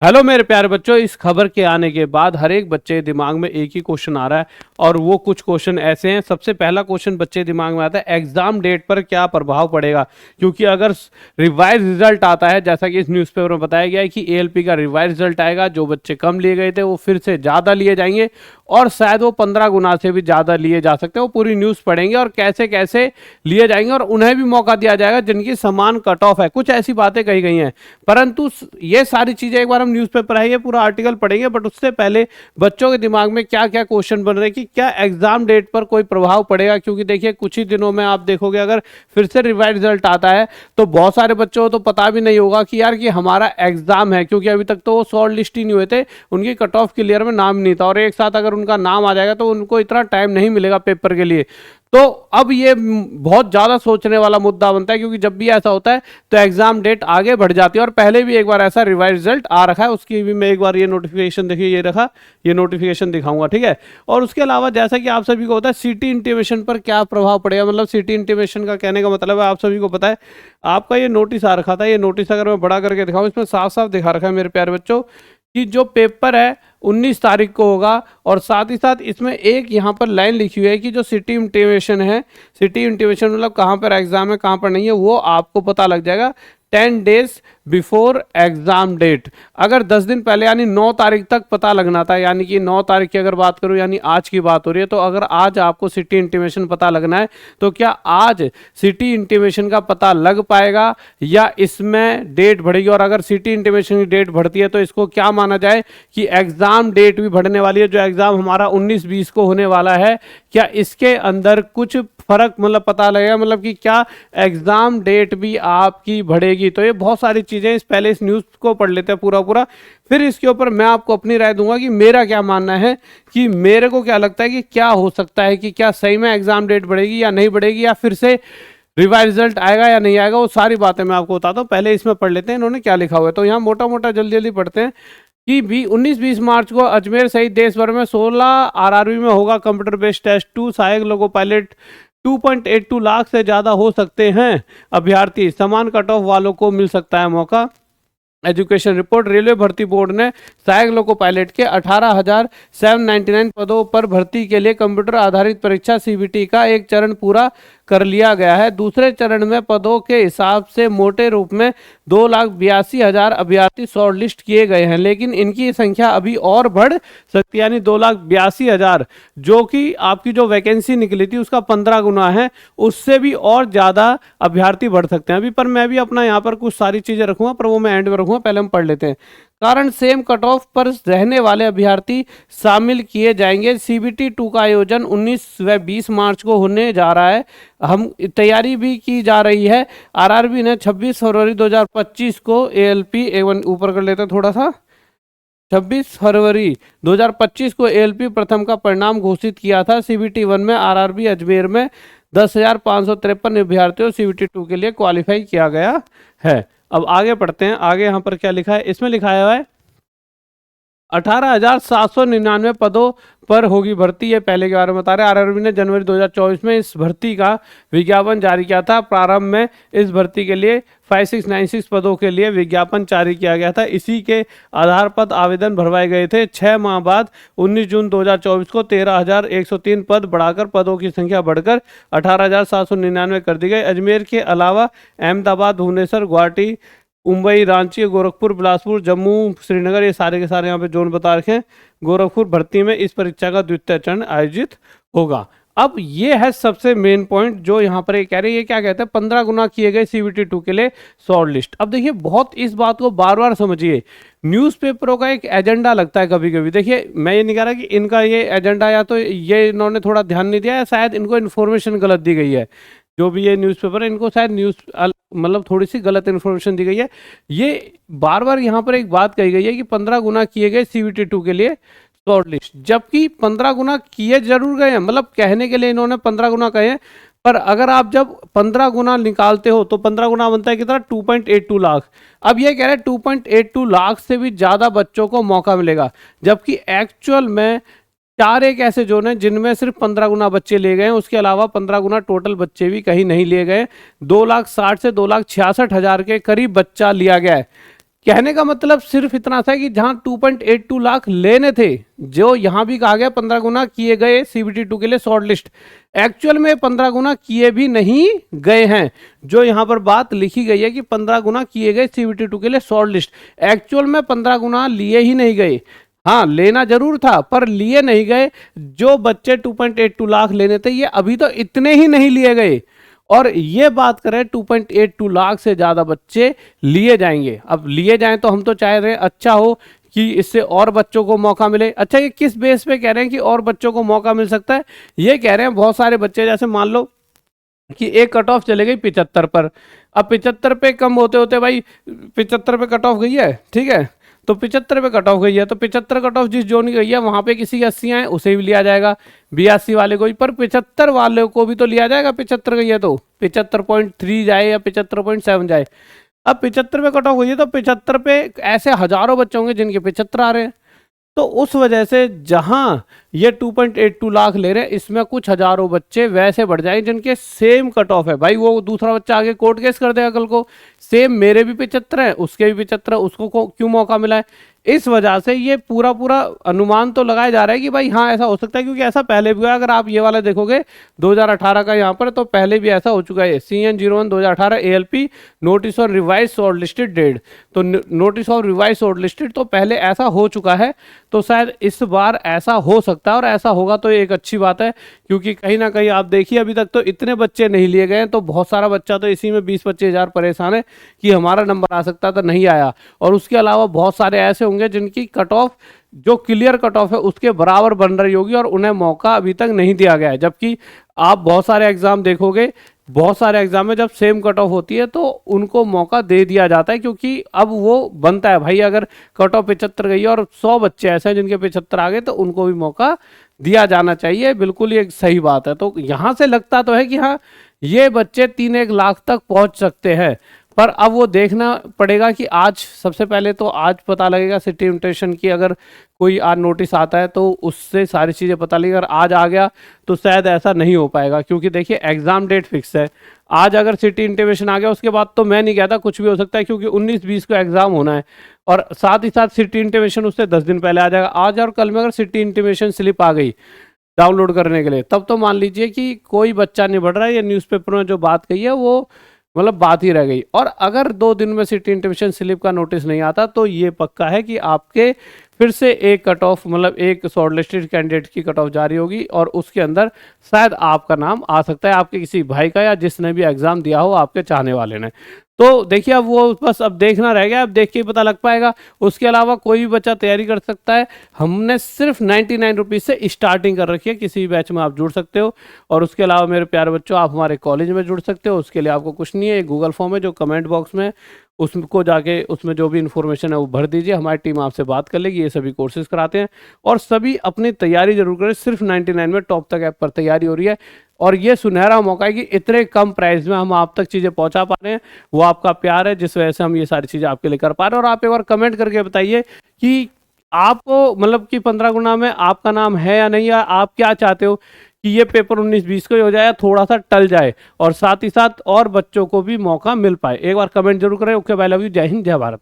Hello मेरे प्यारे बच्चों, इस खबर के आने के बाद हर एक बच्चे के दिमाग में एक ही क्वेश्चन आ रहा है और वो कुछ क्वेश्चन ऐसे हैं। सबसे पहला क्वेश्चन बच्चे के दिमाग में आता है, एग्जाम डेट पर क्या प्रभाव पड़ेगा। क्योंकि अगर रिवाइज रिजल्ट आता है, जैसा कि इस न्यूज़पेपर में बताया गया है कि एएलपी का रिवाइज रिजल्ट आएगा, जो बच्चे कम लिए गए थे वो फिर से ज़्यादा लिए जाएंगे और शायद वो 15 गुना से भी ज़्यादा लिए जा सकते हैं। वो पूरी न्यूज़ पढ़ेंगे और कैसे कैसे लिए जाएंगे और उन्हें भी मौका दिया जाएगा जिनकी समान कट ऑफ है। कुछ ऐसी बातें कही गई हैं, परंतु ये सारी चीज़ें एक बार हम न्यूज़पेपर है, ये पूरा आर्टिकल पढ़ेंगे। बट उससे पहले बच्चों के दिमाग में क्या क्या क्वेश्चन बन रहे हैं कि क्या एग्जाम डेट पर कोई प्रभाव पड़ेगा। क्योंकि देखिए कुछ ही दिनों में आप देखोगे अगर फिर से रिवाइज रिजल्ट आता है तो बहुत सारे बच्चों को तो पता भी नहीं होगा कि यार कि हमारा एग्जाम है, क्योंकि अभी तक तो वो शॉर्ट लिस्ट ही नहीं हुए थे, उनकी कट ऑफ क्लियर में नाम नहीं था और एक साथ अगर उनका नाम आ जाएगा तो उनको इतना टाइम नहीं मिलेगा पेपर के लिए। तो अब ये बहुत ज़्यादा सोचने वाला मुद्दा बनता है, क्योंकि जब भी ऐसा होता है तो एग्जाम डेट आगे बढ़ जाती है और पहले भी एक बार ऐसा रिवाइज रिजल्ट आ रखा है, उसकी भी मैं एक बार ये नोटिफिकेशन देखिए, ये रखा, ये नोटिफिकेशन दिखाऊंगा, ठीक है। और उसके अलावा जैसा कि आप सभी को होता है सिटी इंटीमेशन पर क्या प्रभाव पड़ेगा, मतलब सिटी इंटीमेशन का कहने का मतलब है, आप सभी को पता है, आपका ये नोटिस आ रखा था। ये नोटिस अगर मैं बड़ा करके दिखाऊं, इसमें साफ साफ दिखा रखा है मेरे प्यारे बच्चों कि जो पेपर है 19 तारीख को होगा। और साथ ही साथ इसमें एक यहाँ पर लाइन लिखी हुई है कि जो सिटी इंटीमेशन है, सिटी इंटीमेशन मतलब कहाँ पर एग्जाम है कहाँ पर नहीं है, वो आपको पता लग जाएगा 10 डेज बिफोर एग्जाम डेट। अगर 10 दिन पहले यानी 9 तारीख तक पता लगना था, यानी कि 9 तारीख की अगर बात करूं, यानी आज की बात हो रही है, तो अगर आज आपको सिटी इंटीमेशन पता लगना है तो क्या आज सिटी इंटीमेशन का पता लग पाएगा या इसमें डेट बढ़ेगी। और अगर सिटी इंटीमेशन की डेट बढ़ती है तो इसको क्या माना जाए कि एग्जाम डेट भी बढ़ने वाली है। जो एग्जाम हमारा 19-20 को होने वाला है, क्या इसके अंदर कुछ फर्क मतलब पता लगेगा, मतलब कि क्या एग्जाम डेट भी आपकी बढ़ेगी। तो ये बहुत सारी चीजें, इस पहले इस न्यूज़ को पढ़ लेते हैं पूरा पूरा, फिर इसके ऊपर मैं आपको अपनी राय दूंगा कि मेरा क्या मानना है, कि मेरे को क्या लगता है कि क्या हो सकता है, कि क्या सही में एग्जाम डेट बढ़ेगी या नहीं बढ़ेगी, या फिर से रिवाइज रिजल्ट आएगा या नहीं आएगा। वो सारी बातें मैं आपको बताता हूँ, पहले इसमें पढ़ लेते हैं इन्होंने क्या लिखा हुआ है। तो यहाँ मोटा मोटा जल्दी जल्दी पढ़ते हैं कि 19-20 मार्च को अजमेर सहित देश भर में 16 आरआरबी में होगा कंप्यूटर बेस्ड टेस्ट 2 सहायक लोगो पायलट। 2.82 लाख से ज़्यादा हो सकते हैं अभ्यर्थी, समान कट ऑफ वालों को मिल सकता है मौका। एजुकेशन रिपोर्ट, रेलवे भर्ती बोर्ड ने सहायक लोको पायलट के 18,799 पदों पर भर्ती के लिए कंप्यूटर आधारित परीक्षा सीबीटी का एक चरण पूरा कर लिया गया है। दूसरे चरण में पदों के हिसाब से मोटे रूप में 2,82,000 अभ्यर्थी शॉर्ट लिस्ट किए गए हैं, लेकिन इनकी संख्या अभी और बढ़ सकती है, यानी 2,82,000 जो कि आपकी जो वैकेंसी निकली थी उसका 15 गुना है, उससे भी और ज़्यादा अभ्यर्थी बढ़ सकते हैं अभी। पर मैं भी अपना यहाँ पर कुछ सारी चीज़ें रखूँगा, पर वो मैं एंड में रखूँगा, पहले हम पढ़ लेते हैं। कारण सेम कट ऑफ पर रहने वाले अभ्यर्थी शामिल किए जाएंगे। सीबीटी 2 का आयोजन 19 व 20 मार्च को होने जा रहा है। हम तैयारी भी की जा रही है। आरआरबी ने 26 फरवरी 2025 को एएलपी एवन ऊपर कर लेते हैं थोड़ा सा, 26 फरवरी 2025 को एएलपी प्रथम का परिणाम घोषित किया था। सीबीटी 1 में आरआरबी अजमेर में 10,553 अभ्यर्थियों सीबीटी 2 के लिए क्वालिफाई किया गया है। अब आगे पढ़ते हैं, आगे यहाँ पर क्या लिखा है, इसमें लिखा हुआ है 18,799 पदों पर होगी भर्ती। ये पहले के बारे में बता रहे हैं। आरआरबी ने जनवरी 2024 में इस भर्ती का विज्ञापन जारी किया था। प्रारंभ में इस भर्ती के लिए 5696 पदों के लिए विज्ञापन जारी किया गया था। इसी के आधार पर आवेदन भरवाए गए थे। 6 माह बाद 19 जून 2024 को 13,103 पद बढ़ाकर पदों की संख्या बढ़कर 18,799 कर दी गई। अजमेर के अलावा अहमदाबाद, भुवनेश्वर, गुवाहाटी, मुंबई, रांची, गोरखपुर, बिलासपुर, जम्मू, श्रीनगर, ये सारे के सारे यहाँ पे जोन बता रखे हैं। गोरखपुर भर्ती में इस परीक्षा का द्वितीय चरण आयोजित होगा। अब ये है सबसे मेन पॉइंट जो यहाँ पर ये कह रहे हैं, ये क्या कहते हैं, 15 गुना किए गए सीबीटी 2 के लिए शॉर्ट लिस्ट। अब देखिए बहुत इस बात को बार बार समझिए, न्यूज़पेपरों का एक एजेंडा लगता है कभी कभी। देखिए मैं ये नहीं कह रहा कि इनका ये एजेंडा या तो ये इन्होंने थोड़ा ध्यान नहीं दिया या शायद इनको इन्फॉर्मेशन गलत दी गई है। जो भी ये न्यूज़पेपर है इनको शायद मतलब थोड़ी सी गलत इन्फॉर्मेशन दी गई है। ये बार बार यहाँ पर एक बात कही गई है कि 15 गुना किए गए सीबीटी 2 के लिए शॉर्ट लिस्ट, जबकि 15 गुना किए जरूर गए हैं, मतलब कहने के लिए इन्होंने 15 गुना कहे हैं, पर अगर आप जब 15 गुना निकालते हो तो 15 गुना बनता है कितना, 2.82 लाख। अब ये कह रहे हैं 2.82 लाख से भी ज़्यादा बच्चों को मौका मिलेगा, जबकि एक्चुअल में 4 एक ऐसे जोन हैं जिनमें सिर्फ 15 गुना बच्चे लिए गए हैं। उसके अलावा 15 गुना टोटल बच्चे भी कहीं नहीं लिए गए। 2,60,000 से 2,66,000 के करीब बच्चा लिया गया है। कहने का मतलब सिर्फ इतना था कि जहां 2.82 लाख लेने थे, जो यहां भी कहा गया 15 गुना किए गए सीबीटी 2 के लिए शॉर्ट लिस्ट, एक्चुअल में 15 गुना किए भी नहीं गए हैं। जो यहां पर बात लिखी गई है कि 15 गुना किए गए सीबीटी 2 के लिए शॉर्ट लिस्ट, एक्चुअल में 15 गुना लिए ही नहीं गए। हाँ, लेना जरूर था पर लिए नहीं गए। जो बच्चे 2.82 लाख लेने थे ये अभी तो इतने ही नहीं लिए गए, और ये बात करें 2.82 लाख से ज्यादा बच्चे लिए जाएंगे। अब लिए जाएं तो हम तो चाह रहे हैं अच्छा हो कि इससे और बच्चों को मौका मिले। अच्छा, ये किस बेस पे कह रहे हैं कि और बच्चों को मौका मिल सकता है? ये कह रहे हैं बहुत सारे बच्चे, जैसे मान लो कि एक कट ऑफ चले गई 75 पर, अब 75 पे कम होते होते भाई 75 पे कट ऑफ गई है, ठीक है, तो 75 पे कट ऑफ गई है, तो 75 कट ऑफ जिस जोन की गई है वहां पे किसी की 80 है उसे भी लिया जाएगा, 82 वाले को भी, पर 75 वाले को भी तो लिया जाएगा। 75 गई है तो 75.3 जाए या 75.7 जाए। अब 75 पे कट ऑफ गई है तो 75 पे ऐसे हजारों बच्चे होंगे जिनके 75 आ रहे हैं। तो उस वजह से जहां ये 2.82 लाख ले रहे हैं, इसमें कुछ हजारों बच्चे वैसे बढ़ जाएंगे जिनके सेम कट ऑफ है। भाई वो दूसरा बच्चा आगे कोर्ट केस कर देगा कल को, सेम मेरे भी 75 है उसके भी 75 है, उसको क्यों मौका मिला है? इस वजह से ये पूरा पूरा अनुमान तो लगाया जा रहा है कि भाई हाँ ऐसा हो सकता है, क्योंकि ऐसा पहले भी हुआ। अगर आप ये वाला देखोगे 2018 का यहाँ पर, तो पहले भी ऐसा हो चुका है। CN01 2018 ALP notice on revise short listed date, तो notice of revise short listed तो पहले ऐसा हो चुका है, तो शायद इस बार ऐसा हो सकता है। और ऐसा होगा तो एक अच्छी बात है, क्योंकि कहीं ना कहीं आप देखिए अभी तक तो इतने बच्चे नहीं लिए गए हैं, तो बहुत सारा बच्चा तो इसी में 20-25 हज़ार परेशान है कि हमारा नंबर आ सकता था, नहीं आया। और उसके अलावा बहुत सारे ऐसे होंगे जिनकी कट ऑफ जो क्लियर कट ऑफ है उसके बराबर बन रही होगी और उन्हें मौका अभी तक नहीं दिया गया है। जबकि आप बहुत सारे एग्जाम देखोगे, बहुत सारे एग्जाम में जब सेम कट ऑफ होती है तो उनको मौका दे दिया जाता है, क्योंकि अब वो बनता है भाई, अगर कट ऑफ 75 गई है और 100 बच्चे ऐसे हैं जिनके 75 आ गए, तो उनको भी मौका दिया जाना चाहिए। बिल्कुल ये सही बात है। तो यहां से लगता तो है कि हाँ ये बच्चे 3-1 लाख तक पहुंच सकते हैं, पर अब वो देखना पड़ेगा कि आज, सबसे पहले तो आज पता लगेगा सिटी इन्विटेशन की। अगर कोई आज नोटिस आता है तो उससे सारी चीज़ें पता लगेगी। अगर आज आ गया तो शायद ऐसा नहीं हो पाएगा, क्योंकि देखिए एग्जाम डेट फिक्स है। आज अगर सिटी इंटीमेशन आ गया उसके बाद तो मैं नहीं कहता, कुछ भी हो सकता है, क्योंकि 19-20 को एग्जाम होना है, और साथ ही साथ सिटी इंटीमेशन उससे 10 दिन पहले आ जाएगा। आज और कल में अगर सिटी इंटीमेशन स्लिप आ गई डाउनलोड करने के लिए, तब तो मान लीजिए कि कोई बच्चा नहीं बढ़ रहा है। ये न्यूज़पेपर में जो बात कही है वो मतलब बात ही रह गई। और अगर 2 दिन में सिटी इंटीमेशन स्लिप का नोटिस नहीं आता तो ये पक्का है कि आपके फिर से एक कट ऑफ, मतलब एक शॉर्ट लिस्टेड कैंडिडेट की कट ऑफ जारी होगी, और उसके अंदर शायद आपका नाम आ सकता है, आपके किसी भाई का, या जिसने भी एग्जाम दिया हो आपके चाहने वाले ने। तो देखिए अब वो बस अब देखना रह गया, अब देख के ही पता लग पाएगा। उसके अलावा कोई भी बच्चा तैयारी कर सकता है। हमने सिर्फ 99 रुपीज़ से स्टार्टिंग कर रखी है, किसी भी बैच में आप जुड़ सकते हो। और उसके अलावा मेरे प्यारे बच्चों, आप हमारे कॉलेज में जुड़ सकते हो। उसके लिए आपको कुछ नहीं है, एक गूगल फॉर्म है जो कमेंट बॉक्स में, उसको जाके उसमें जो भी इन्फॉर्मेशन है वो भर दीजिए। हमारी टीम आपसे बात कर लेगी। ये सभी कोर्सेज कराते हैं और सभी अपनी तैयारी जरूर करें। सिर्फ 99 में टॉप तक ऐप पर तैयारी हो रही है, और ये सुनहरा मौका है कि इतने कम प्राइस में हम आप तक चीज़ें पहुंचा पा रहे हैं। वो आपका प्यार है जिस वजह से हम ये सारी चीज़ें आपके लिए कर पा रहे हैं। और आप एक बार कमेंट करके बताइए कि आपको मतलब कि 15 गुना में आपका नाम है या नहीं, या आप क्या चाहते हो कि ये पेपर 19-20 को ही हो जाए, थोड़ा सा टल जाए, और साथ ही साथ और बच्चों को भी मौका मिल पाए। एक बार कमेंट जरूर करें। ओके, बाय, लव यू, जय हिंद, जय भारत।